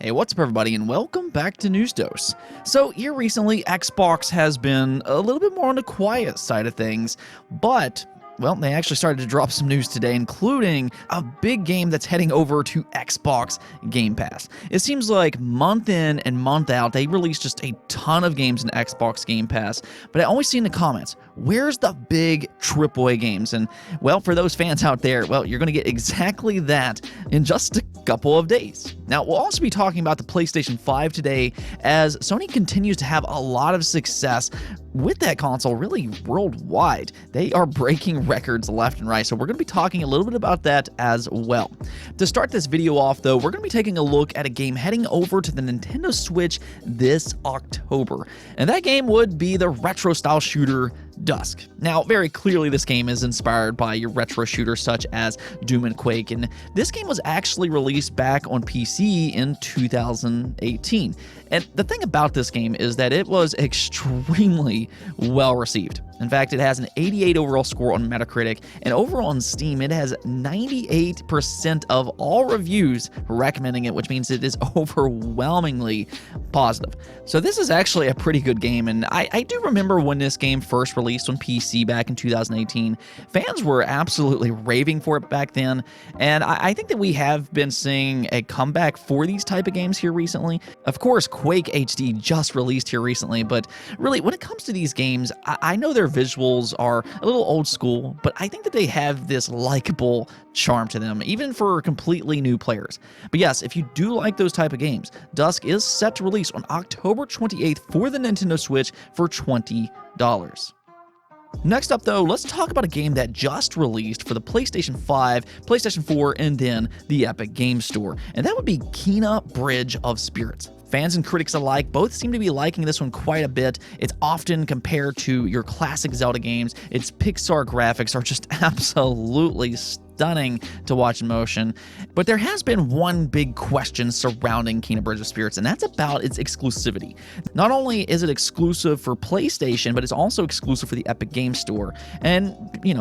Hey, what's up everybody, and welcome back to News Dose. So here recently, Xbox has been a little bit more on the quiet side of things, but well, they actually started to drop some news today, including a big game that's heading over to Xbox Game Pass. It seems like month in and month out, they release just a ton of games in Xbox Game Pass, but I always see in the comments, where's the big AAA games? And well, for those fans out there, well, you're going to get exactly that in just a couple of days. Now, we'll also be talking about the PlayStation 5 today, as Sony continues to have a lot of success with that console really worldwide. They are breaking records left and right, so we're going to be talking a little bit about that as well. To start this video off, though, we're going to be taking a look at a game heading over to the Nintendo Switch this October, and that game would be the retro-style shooter Dusk. Now, very clearly this game is inspired by your retro shooters such as Doom and Quake, and this game was actually released back on PC in 2018. And the thing about this game is that it was extremely well received. In fact, it has an 88 overall score on Metacritic, and over on Steam, it has 98% of all reviews recommending it, which means it is overwhelmingly positive. So this is actually a pretty good game, and I do remember when this game first released on PC back in 2018, fans were absolutely raving for it back then, and I think that we have been seeing a comeback for these type of games here recently. Of course, Quake HD just released here recently, but really, when it comes to these games, I know their visuals are a little old school, but I think that they have this likable charm to them, even for completely new players. But yes, if you do like those type of games, Dusk is set to release on October 28th for the Nintendo Switch for $20. Next up, though, let's talk about a game that just released for the PlayStation 5, PlayStation 4, and then the Epic Game Store, and that would be Kena Bridge of Spirits. Fans and critics alike both seem to be liking this one quite a bit. It's often compared to your classic Zelda games. Its Pixar graphics are just absolutely stunning to watch in motion. But there has been one big question surrounding Kena Bridge of Spirits, and that's about its exclusivity. Not only is it exclusive for PlayStation, but it's also exclusive for the Epic Game Store. And,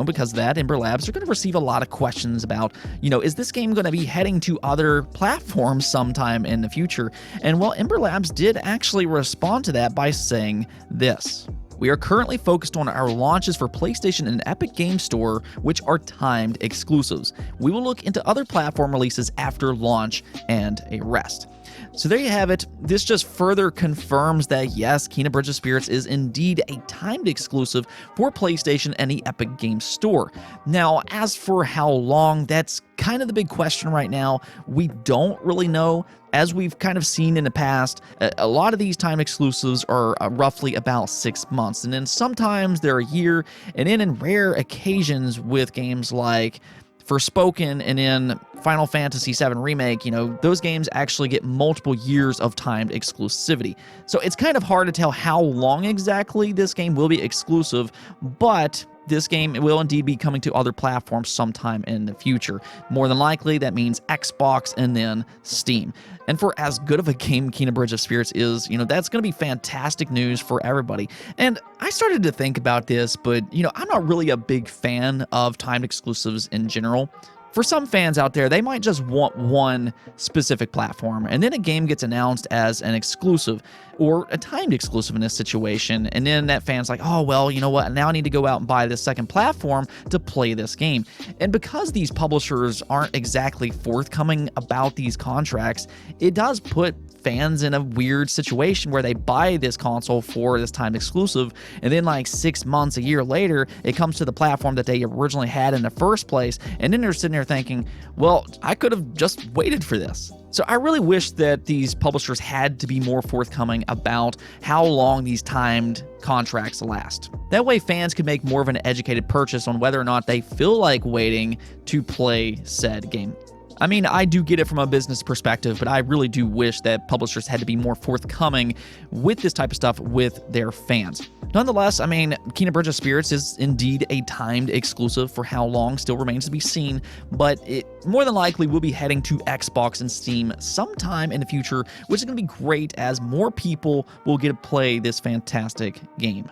because of that, Ember Labs are going to receive a lot of questions about, is this game going to be heading to other platforms sometime in the future? And well, Ember Labs did actually respond to that by saying this: "We are currently focused on our launches for PlayStation and Epic Game Store, which are timed exclusives. We will look into other platform releases after launch and a rest." So there you have it. This just further confirms that yes, Kena Bridge of Spirits is indeed a timed exclusive for PlayStation and the Epic Game Store. Now, as for how long, that's kind of the big question right now. We don't really know. As we've kind of seen in the past, a lot of these time exclusives are roughly about 6 months, and then sometimes they're a year, and then in rare occasions with games like Forspoken and in Final Fantasy VII Remake, those games actually get multiple years of timed exclusivity. So it's kind of hard to tell how long exactly this game will be exclusive, but this game will indeed be coming to other platforms sometime in the future. More than likely, that means Xbox and then Steam. And for as good of a game Kena Bridge of Spirits is, that's going to be fantastic news for everybody. And I started to think about this, but, I'm not really a big fan of timed exclusives in general. For some fans out there, they might just want one specific platform, and then a game gets announced as an exclusive, or a timed exclusive in this situation, and then that fan's like, oh, well, you know what, now I need to go out and buy this second platform to play this game. And because these publishers aren't exactly forthcoming about these contracts, it does put fans in a weird situation where they buy this console for this timed exclusive, and then like 6 months, a year later, it comes to the platform that they originally had in the first place, and then they're sitting there thinking, well, I could have just waited for this. So I really wish that these publishers had to be more forthcoming about how long these timed contracts last. That way fans could make more of an educated purchase on whether or not they feel like waiting to play said game. I mean, I do get it from a business perspective, but I really do wish that publishers had to be more forthcoming with this type of stuff with their fans. Nonetheless, I mean, Kena Bridge of Spirits is indeed a timed exclusive. For how long still remains to be seen, but it more than likely will be heading to Xbox and Steam sometime in the future, which is going to be great as more people will get to play this fantastic game.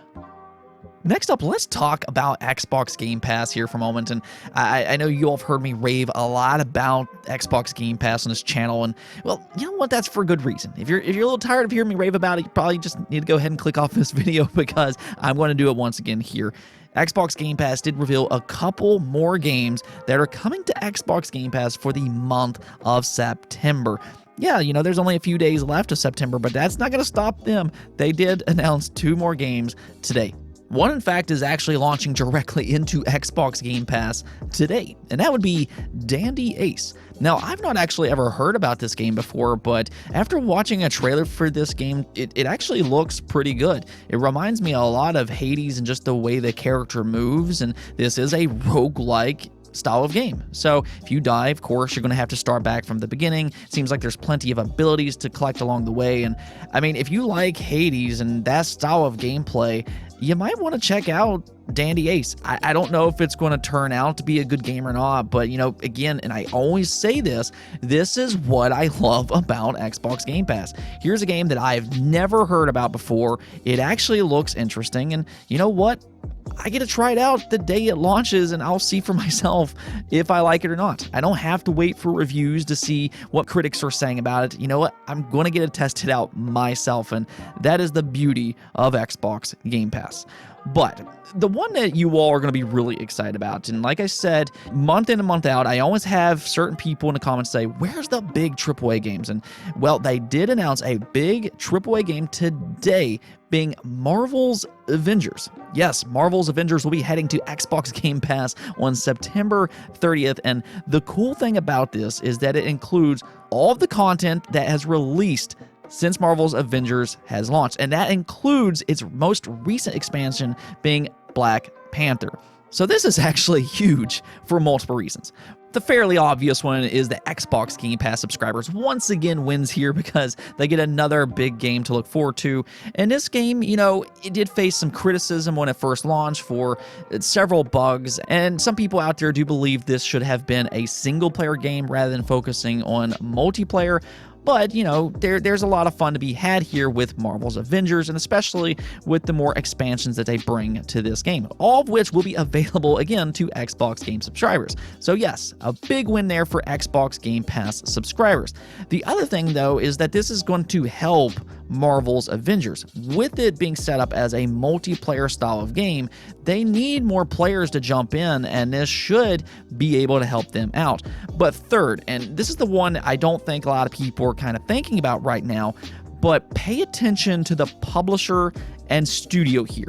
Next up, let's talk about Xbox Game Pass here for a moment. And I know you all have heard me rave a lot about Xbox Game Pass on this channel. And, well, you know what? That's for a good reason. If you're a little tired of hearing me rave about it, you probably just need to go ahead and click off this video because I'm going to do it once again here. Xbox Game Pass did reveal a couple more games that are coming to Xbox Game Pass for the month of September. Yeah, you know, there's only a few days left of September, but that's not going to stop them. They did announce 2 more games today. One, in fact, is actually launching directly into Xbox Game Pass today, and that would be Dandy Ace. Now, I've not actually ever heard about this game before, but after watching a trailer for this game, it actually looks pretty good. It reminds me a lot of Hades and just the way the character moves, and this is a roguelike style of game. So if you die, of course, you're going to have to start back from the beginning. Seems like there's plenty of abilities to collect along the way. And I mean, if you like Hades and that style of gameplay, you might want to check out Dandy Ace. I don't know if it's going to turn out to be a good game or not, but, you know, again, and I always say this is what I love about Xbox Game Pass. Here's a game that I've never heard about before. It actually looks interesting, and you know what? I get to try it out the day it launches, and I'll see for myself if I like it or not. I don't have to wait for reviews to see what critics are saying about it. You know what? I'm going to get it tested out myself, and that is the beauty of Xbox Game Pass. But the one that you all are going to be really excited about, and like I said, month in and month out, I always have certain people in the comments say, where's the big AAA games? And, well, they did announce a big AAA game today, being Marvel's Avengers. Yes, Marvel's Avengers will be heading to Xbox Game Pass on September 30th, and the cool thing about this is that it includes all of the content that has released since Marvel's Avengers has launched, and that includes its most recent expansion being Black Panther. So this is actually huge for multiple reasons. The fairly obvious one is that Xbox Game Pass subscribers once again wins here because they get another big game to look forward to. And this game, you know, it did face some criticism when it first launched for several bugs, and some people out there do believe this should have been a single-player game rather than focusing on multiplayer. But, you know, there's a lot of fun to be had here with Marvel's Avengers, and especially with the more expansions that they bring to this game, all of which will be available again to Xbox Game subscribers. So yes, a big win there for Xbox Game Pass subscribers. The other thing, though, is that this is going to help Marvel's Avengers. With it being set up as a multiplayer style of game, they need more players to jump in, and this should be able to help them out. But third, and this is the one I don't think a lot of people are kind of thinking about right now, but pay attention to the publisher and studio here.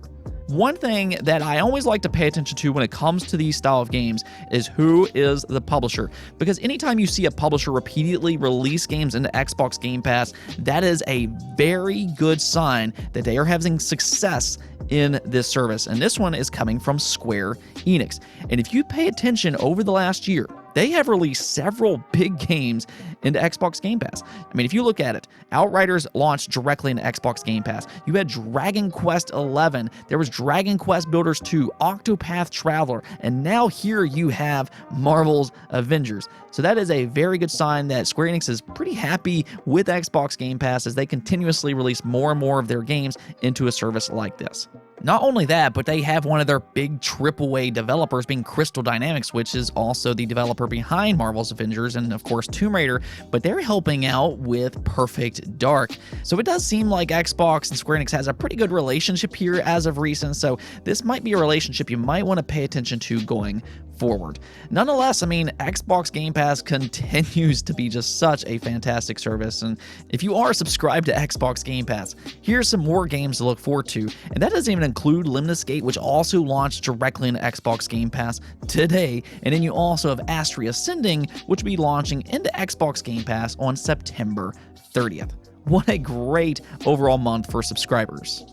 One thing that I always like to pay attention to when it comes to these style of games is who is the publisher. Because anytime you see a publisher repeatedly release games into Xbox Game Pass, that is a very good sign that they are having success in this service. And this one is coming from Square Enix. And if you pay attention over the last year, they have released several big games into Xbox Game Pass. I mean, if you look at it, Outriders launched directly into Xbox Game Pass. You had Dragon Quest XI, there was Dragon Quest Builders 2, Octopath Traveler, and now here you have Marvel's Avengers. So that is a very good sign that Square Enix is pretty happy with Xbox Game Pass as they continuously release more and more of their games into a service like this. Not only that, but they have one of their big AAA developers being Crystal Dynamics, which is also the developer behind Marvel's Avengers and, of course, Tomb Raider, but they're helping out with Perfect Dark. So it does seem like Xbox and Square Enix has a pretty good relationship here as of recent, so this might be a relationship you might want to pay attention to going forward. Nonetheless, I mean, Xbox Game Pass continues to be just such a fantastic service, and if you are subscribed to Xbox Game Pass, here's some more games to look forward to, and that doesn't even include Limnos Gate, which also launched directly into Xbox Game Pass today, and then you also have Astria Ascending, which will be launching into Xbox Game Pass on September 30th. What a great overall month for subscribers.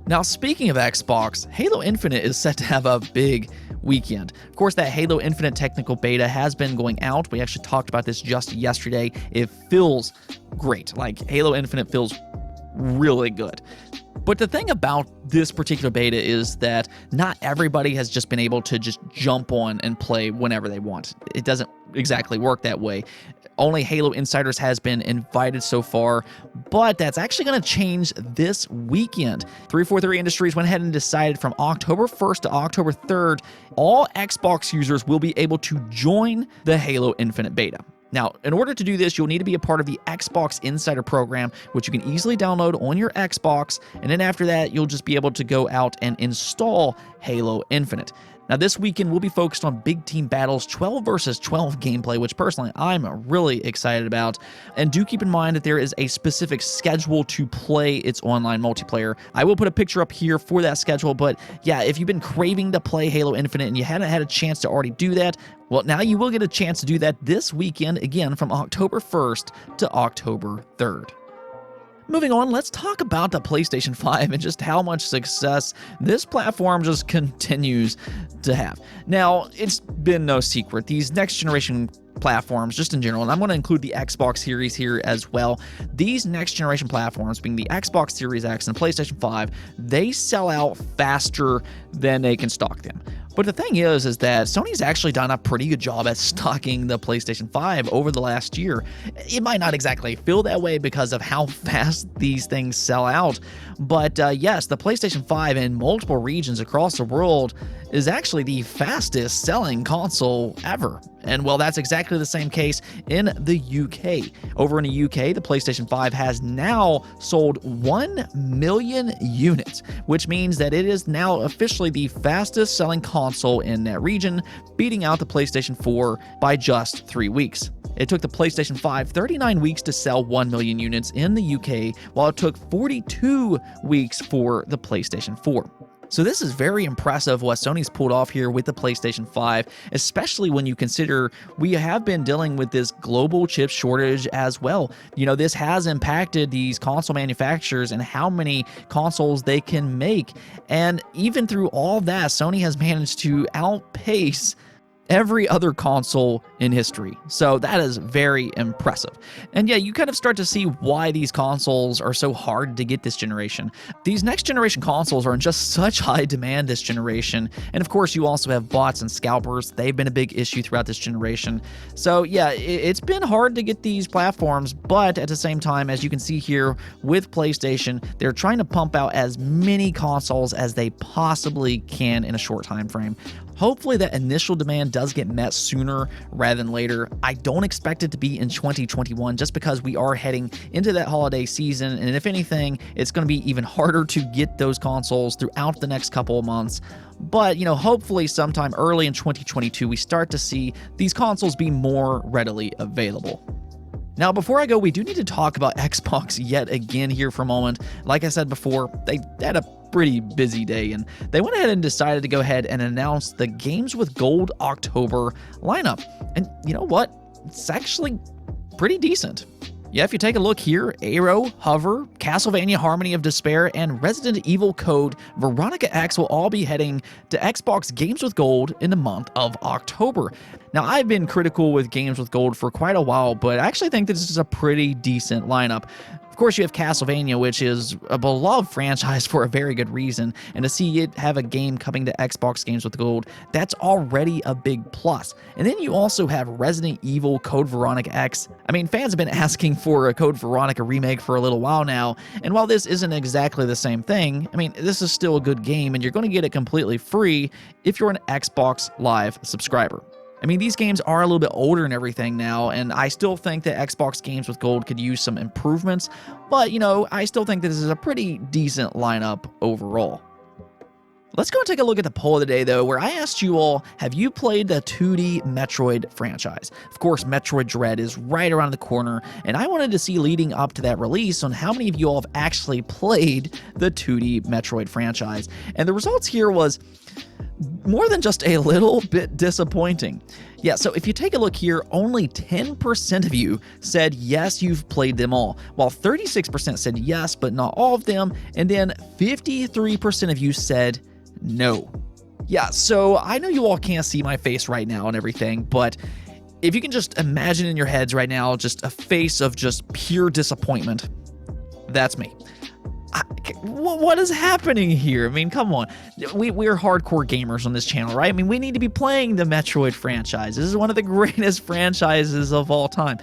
Now, speaking of Xbox, Halo Infinite is set to have a big weekend. Of course, that Halo Infinite technical beta has been going out. We actually talked about this just yesterday. It feels great. Like, Halo Infinite feels really good. But the thing about this particular beta is that not everybody has just been able to just jump on and play whenever they want. It doesn't exactly work that way. Only Halo Insiders has been invited so far, but that's actually going to change this weekend. 343 Industries went ahead and decided from October 1st to October 3rd, all Xbox users will be able to join the Halo Infinite beta. Now, in order to do this, you'll need to be a part of the Xbox Insider program, which you can easily download on your Xbox, and then after that, you'll just be able to go out and install Halo Infinite. Now, this weekend, we'll be focused on big team battles, 12 versus 12 gameplay, which personally I'm really excited about. And do keep in mind that there is a specific schedule to play its online multiplayer. I will put a picture up here for that schedule, but yeah, if you've been craving to play Halo Infinite and you hadn't had a chance to already do that, well, now you will get a chance to do that this weekend, again, from October 1st to October 3rd. Moving on, let's talk about the PlayStation 5 and just how much success this platform just continues to have. Now, it's been no secret, these next generation platforms, just in general, and I'm going to include the Xbox Series here as well. These next generation platforms, being the Xbox Series X and PlayStation 5, they sell out faster than they can stock them. But the thing is that Sony's actually done a pretty good job at stocking the PlayStation 5 over the last year. It might not exactly feel that way because of how fast these things sell out, but yes, the PlayStation 5 in multiple regions across the world is actually the fastest selling console ever. And well, that's exactly the same case in the UK. Over in the UK, the PlayStation 5 has now sold 1 million units, which means that it is now officially the fastest selling console in that region, beating out the PlayStation 4 by just 3 weeks. It took the PlayStation 5 39 weeks to sell 1 million units in the UK, while it took 42 weeks for the PlayStation 4. So this is very impressive what Sony's pulled off here with the PlayStation 5, especially when you consider we have been dealing with this global chip shortage as well. You know, this has impacted these console manufacturers and how many consoles they can make. And even through all that, Sony has managed to outpace every other console in history. So that is very impressive. And yeah, you kind of start to see why these consoles are so hard to get this generation. These next generation consoles are in just such high demand this generation. And of course, you also have bots and scalpers. They've been a big issue throughout this generation. So yeah, it's been hard to get these platforms, but at the same time, as you can see here with PlayStation, they're trying to pump out as many consoles as they possibly can in a short time frame. Hopefully that initial demand does get met sooner rather than later. I don't expect it to be in 2021 just because we are heading into that holiday season, and if anything, it's going to be even harder to get those consoles throughout the next couple of months. But, you know, hopefully sometime early in 2022, we start to see these consoles be more readily available. Now, before I go, we do need to talk about Xbox yet again here for a moment. Like I said before, they had a pretty busy day, and they went ahead and decided to go ahead and announce the Games with Gold October lineup. And you know what? It's actually pretty decent. Yeah, if you take a look here, Aero, Hover, Castlevania Harmony of Despair, and Resident Evil Code Veronica X will all be heading to Xbox Games with Gold in the month of October. Now, I've been critical with Games with Gold for quite a while, but I actually think this is a pretty decent lineup. Of course, you have Castlevania, which is a beloved franchise for a very good reason, and to see it have a game coming to Xbox Games with Gold, that's already a big plus. And then you also have Resident Evil Code Veronica X. I mean, fans have been asking for a Code Veronica remake for a little while now, and while this isn't exactly the same thing, I mean, this is still a good game, and you're going to get it completely free if you're an Xbox Live subscriber. I mean, these games are a little bit older and everything now, and I still think that Xbox Games with Gold could use some improvements, but, you know, I still think that this is a pretty decent lineup overall. Let's go and take a look at the poll of the day, though, where I asked you all, have you played the 2D Metroid franchise? Of course, Metroid Dread is right around the corner, and I wanted to see leading up to that release on how many of you all have actually played the 2D Metroid franchise. And the results here was more than just a little bit disappointing. Yeah, so if you take a look here, only 10% of you said yes, you've played them all, while 36% said yes, but not all of them, and then 53% of you said no. Yeah, so I know you all can't see my face right now and everything, but if you can just imagine in your heads right now just a face of just pure disappointment, that's me. like, what is happening here? I mean, come on. We're hardcore gamers on this channel, right? I mean, we need to be playing the Metroid franchise. This is one of the greatest franchises of all time.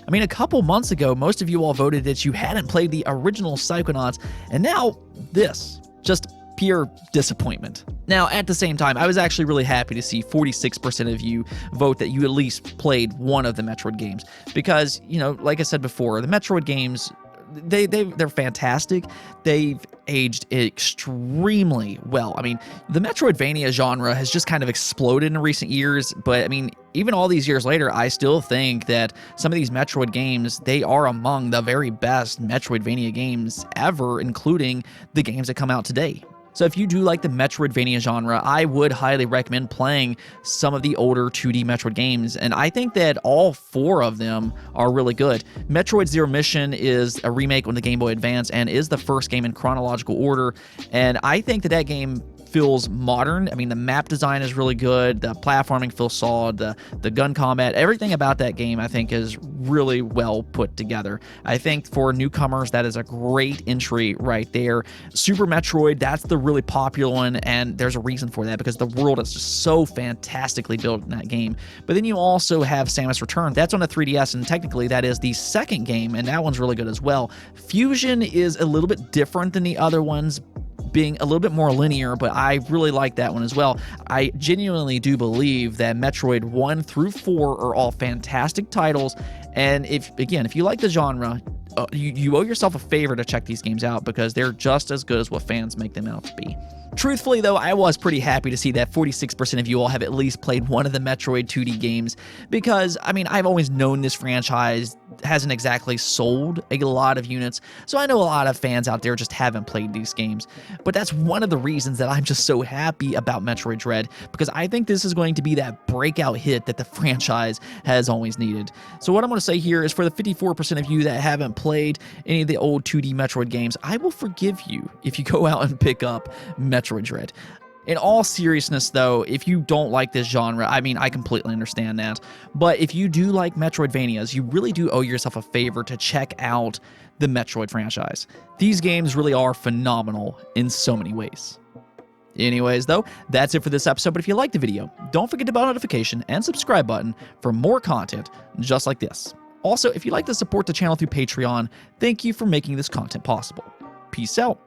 I mean, a couple months ago, most of you all voted that you hadn't played the original Psychonauts, and now this. Just pure disappointment. Now, at the same time, I was actually really happy to see 46% of you vote that you at least played one of the Metroid games. Because, you know, like I said before, the Metroid games, they're fantastic. They've aged extremely well. I mean, the Metroidvania genre has just kind of exploded in recent years, but I mean, even all these years later, I still think that some of these Metroid games, they are among the very best Metroidvania games ever, including the games that come out today. So if you do like the Metroidvania genre, I would highly recommend playing some of the older 2D Metroid games, and I think that all 4 of them are really good. Metroid Zero Mission is a remake on the Game Boy Advance and is the first game in chronological order, and I think that game feels modern. I mean, the map design is really good, the platforming feels solid, the gun combat, everything about that game I think is really well put together. I think for newcomers, that is a great entry right there. Super Metroid, that's the really popular one, and there's a reason for that, because the world is just so fantastically built in that game. But then you also have Samus Return. That's on the 3DS, and technically that is the second game, and that one's really good as well. Fusion is a little bit different than the other ones, being a little bit more linear, but I really like that one as well. I genuinely do believe that Metroid 1 through 4 are all fantastic titles, and if you like the genre, you owe yourself a favor to check these games out, because they're just as good as what fans make them out to be. Truthfully, though, I was pretty happy to see that 46% of you all have at least played one of the Metroid 2D games, because, I mean, I've always known this franchise hasn't exactly sold a lot of units, so I know a lot of fans out there just haven't played these games. But that's one of the reasons that I'm just so happy about Metroid Dread, because I think this is going to be that breakout hit that the franchise has always needed. So what I'm going to say here is, for the 54% of you that haven't played any of the old 2D Metroid games, I will forgive you if you go out and pick up Metroid Dread. In all seriousness, though, if you don't like this genre, I mean, I completely understand that. But if you do like Metroidvanias, you really do owe yourself a favor to check out the Metroid franchise. These games really are phenomenal in so many ways. Anyways, though, that's it for this episode. But if you liked the video, don't forget the bell notification and subscribe button for more content just like this. Also, if you'd like to support the channel through Patreon, thank you for making this content possible. Peace out.